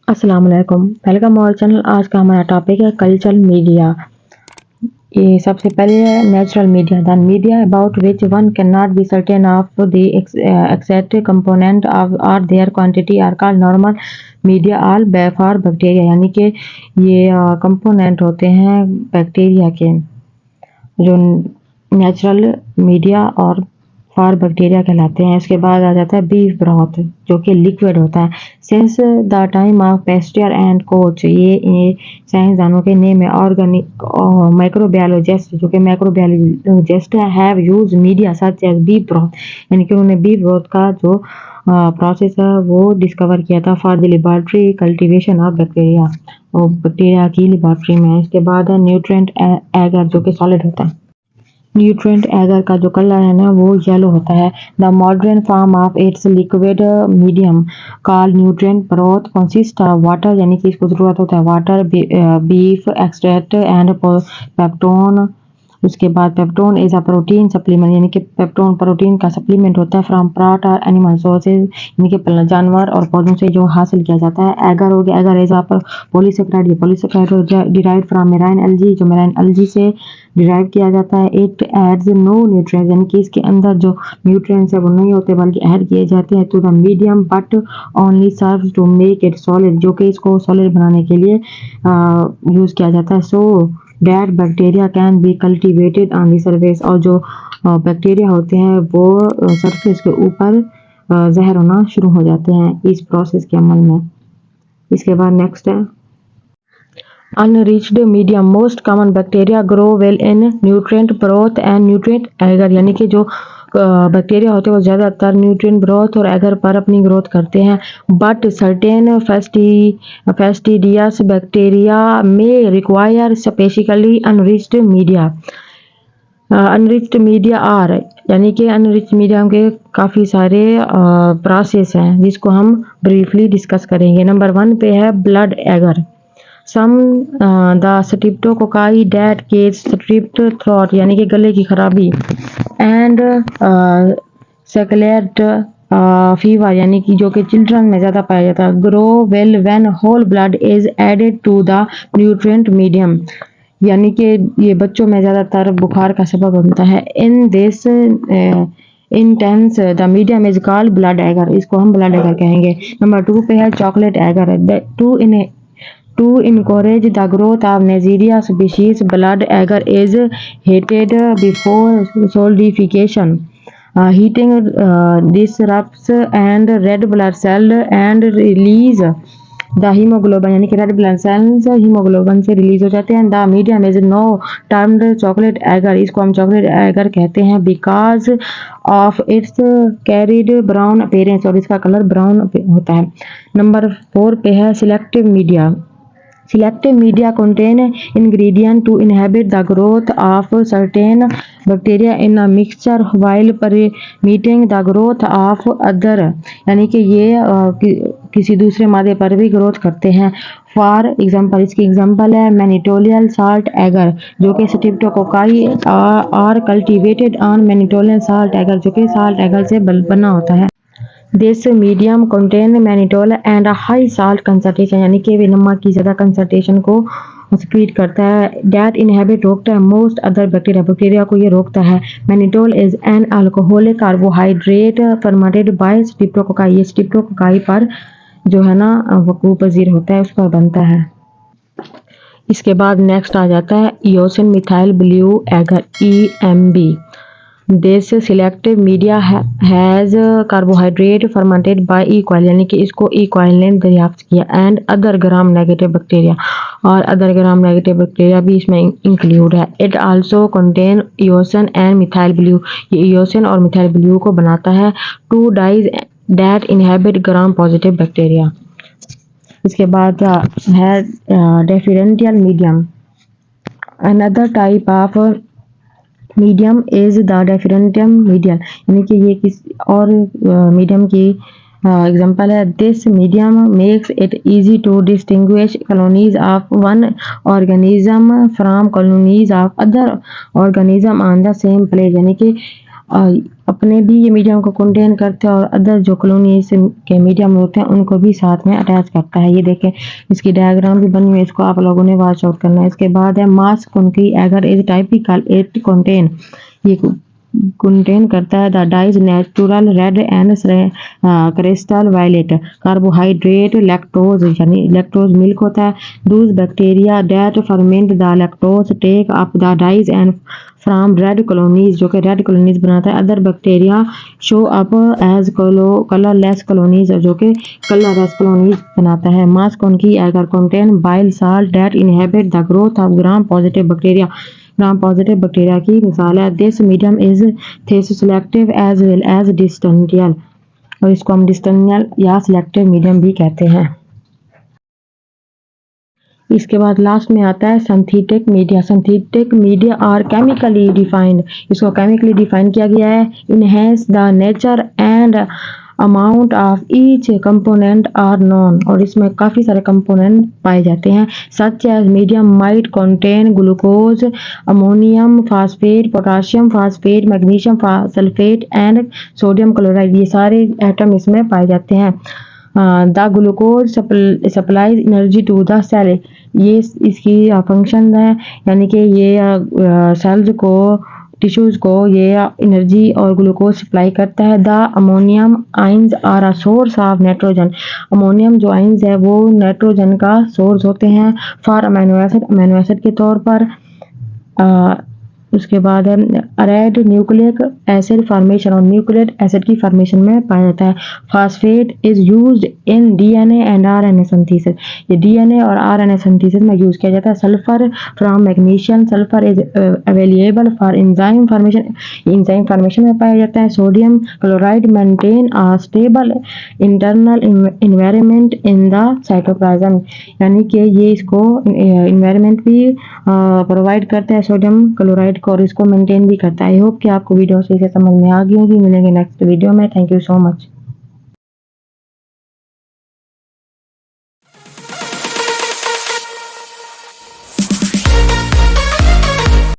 अस्सलाम वालेकुम, welcome our channel. आज का हमारा टॉपिक है कल्चरल मीडिया। ये सबसे पहले है natural media. The media about which one can not be certain of the exact component of or their quantity are called normal media all for bacteria. यानी कि ये कंपोनेंट होते हैं बैक्टीरिया के, जो नेचुरल मीडिया और फॉर बैक्टीरिया कहलाते हैं। इसके बाद आ जाता है बीफ ब्रॉथ, जो कि लिक्विड होता है। Since the time of Pasteur and Koch, ये साइंसदानों के नेम है। ऑर्गेनिक माइक्रोबायोलॉजिस्ट, जो कि microbiologist have use media such as beef broth, यानी कि उन्होंने बीफ ब्रॉथ का जो प्रोसेस है वो डिस्कवर किया था for the laboratory cultivation of bacteria, और बैक्टीरिया की लेबोरेटरी में। इसके बाद है न्यूट्रिएंट एगर, जो कि सॉलिड होता है। न्यूट्रिएंट एगर का जो कलर है ना वो येलो होता है। The modern form of its liquid medium called nutrient broth consist of water, यानी कि इसको जरूरत होता है water, beef extract and peptone. उसके बाद peptone is a protein supplement, यानी कि पेप्टोन प्रोटीन का सप्लीमेंट होता है फ्रॉम प्लांट और एनिमल सोर्सेज, यानी कि जानवर और पौधों से जो हासिल किया जाता है। एगर हो गया, एगर इज अ पॉलीसेकेराइड, ये polysaccharide derived from marine algae, जो मेराइन एल्गी से डिराइव किया जाता है। इट एड्स नो न्यूट्रिएंट्स, यानी कि इसके अंदर जो न्यूट्रिएंट्स है वो नहीं होते बल्कि ऐड किए जाते हैं to the medium, but only serve to make it solid, जो कि इसको सॉलिड बनाने के लिए यूज किया जाता है। So that bacteria can be cultivated on the surface, और जो बैक्टीरिया होते हैं वो सरफेस के ऊपर जहर होना शुरू हो जाते हैं इस प्रोसेस के अमल में। इसके बाद नेक्स्ट है enriched medium. Most common bacteria grow well in nutrient broth and nutrient agar, यानी कि जो बैक्टीरिया होते हैं वो ज़्यादातर न्यूट्रिएंट ब्रोथ और एगर पर अपनी ग्रोथ करते हैं। But certain fastidious bacteria may require specifically enriched media. Enriched media are, यानी कि अनरिच्ड मीडिया के काफ़ी सारे प्रोसेस हैं जिसको हम ब्रीफली डिस्कस करेंगे। नंबर 1 पे है blood agar. Some the streptococci that cause strep throat, यानी कि गले की खराबी, एंड सेकलेट फीवर, यानी कि जो कि चिल्ड्रन में ज़्यादा पाया जाता है। Grow well when whole blood is added to the nutrient medium, यानी कि ये बच्चों में ज़्यादातर बुखार का सबब बनता है। In this instance the medium is called blood agar, इसको हम ब्लड एगर कहेंगे। नंबर 2 पे है chocolate agar. To encourage the growth of Neisseria species, blood agar is heated before solidification. Heating disrupts and red blood cell and release the hemoglobin, यानी कि red blood cells haemoglobin से release हो जाते हैं। The medium is no termed chocolate agar, इसको हम chocolate agar कहते हैं because of its carried brown appearance, और इसका कलर ब्राउन होता है। नंबर 4 पे है selective media. Selective media contain ingredient to inhibit the growth of certain bacteria in a mixture while permitting the growth of other, यानी कि ये किसी दूसरे मादे पर भी ग्रोथ करते हैं। फॉर एग्जाम्पल, इसकी एग्जाम्पल है मैनिटोलियल साल्ट एगर, जो कि स्ट्रिप्टोकोकाई और कल्टीवेटेड ऑन मैनिटोलियल साल्ट एगर, जो कि साल्ट एगर से बना होता है। This medium contain mannitol and high salt concentration, यानी कि वे नमक की ज़्यादा कंसंट्रेशन को स्क्रीट करता है। डैट इनहेबिट रोकता है मोस्ट अदर बैक्टीरिया, बैक्टीरिया को ये रोकता है। Mannitol is an alcoholic carbohydrate fermented by streptococci, ये स्ट्रिप्टोकोकाई पर जो है ना वकूफ़ पजीर होता है, उस पर बनता है। इसके बाद नेक्स्ट आ जाता है eosin methyl blue agar EMB। This selective media has carbohydrate fermented by E coli, यानी कि इसको ई कॉइल ने दरियाफ्त किया। And other gram negative bacteria, और अदर ग्राम नेगेटिव बैक्टीरिया भी इसमें इंक्लूड है। It also contain eosin and methyl blue, ये ईओसिन और मिथाइल ब्लू को बनाता है। Two dyes that inhibit gram positive bacteria. इसके बाद है differential medium. Another type of medium is the differential medium, यानी कि ये किस और मीडियम की एग्जांपल है। This medium makes it easy to distinguish colonies of one organism from colonies of other organism on the same place, यानी कि अपने भी ये मीडियम को कंटेन करते हैं और अदर जो कॉलोनीज के मीडियम होते हैं उनको भी साथ में अटैच करता है। ये देखें, इसकी डायग्राम भी बनी हुई है, इसको आप लोगों ने वॉच आउट करना है। इसके बाद है MacConkey agar is typical it contain, ये कंटेन करता है the dyes neutral red and crystal violet carbohydrate lactose, यानी लैक्टोज मिल्क होता है। Thus bacteria that ferment the lactose take up the dyes and from red colonies, जो कि red colonies बनाता है। Other bacteria show up as colourless colonies, जो कि colourless colonies बनाता है। MacConkey agar contain bile salt that inhabit the growth of gram positive bacteria, gram positive bacteria की मिसाल है। This medium is thus selective as well as differential, और इसको हम डिस्टेंशियल या सिलेक्टिव मीडियम भी कहते हैं। इसके बाद लास्ट में आता है synthetic media. Synthetic media are chemically defined, इसको केमिकली डिफाइन किया गया है। Enhance the nature and amount of each component are known, और इसमें काफ़ी सारे कंपोनेंट पाए जाते हैं। Such as medium might contain glucose, ammonium phosphate, potassium phosphate, magnesium sulphate and sodium chloride, ये सारे एटम इसमें पाए जाते हैं। The glucose supplies energy to the cell, ये इसकी फंक्शन है, यानी कि ये सेल्स को, टिश्यूज को ये एनर्जी और ग्लूकोज सप्लाई करता है। The ammonium ions are a source of nitrogen, ammonium जो आइंस है वो नाइट्रोजन का सोर्स होते हैं। For amino acid, amino acid के तौर पर। उसके बाद है रेड न्यूक्लिक एसिड फॉर्मेशन, और न्यूक्लिक एसिड की फॉर्मेशन में पाया जाता है। Phosphate is used in DNA and RNA synthesis, ये डीएनए और आरएनए सिंथेसिस में यूज किया जाता है। Sulphur from magnesium, sulphur is available for enzyme formation, enzyme formation में पाया जाता है। Sodium chloride maintain a stable internal environment in the cytoplasm, यानी कि ये इसको एनवायरनमेंट भी प्रोवाइड करता है सोडियम क्लोराइड को, और इसको मेंटेन भी करता है। आई होप कि आपको वीडियो सही से समझ में आ गई होगी। मिलेंगे नेक्स्ट वीडियो में। Thank you so much.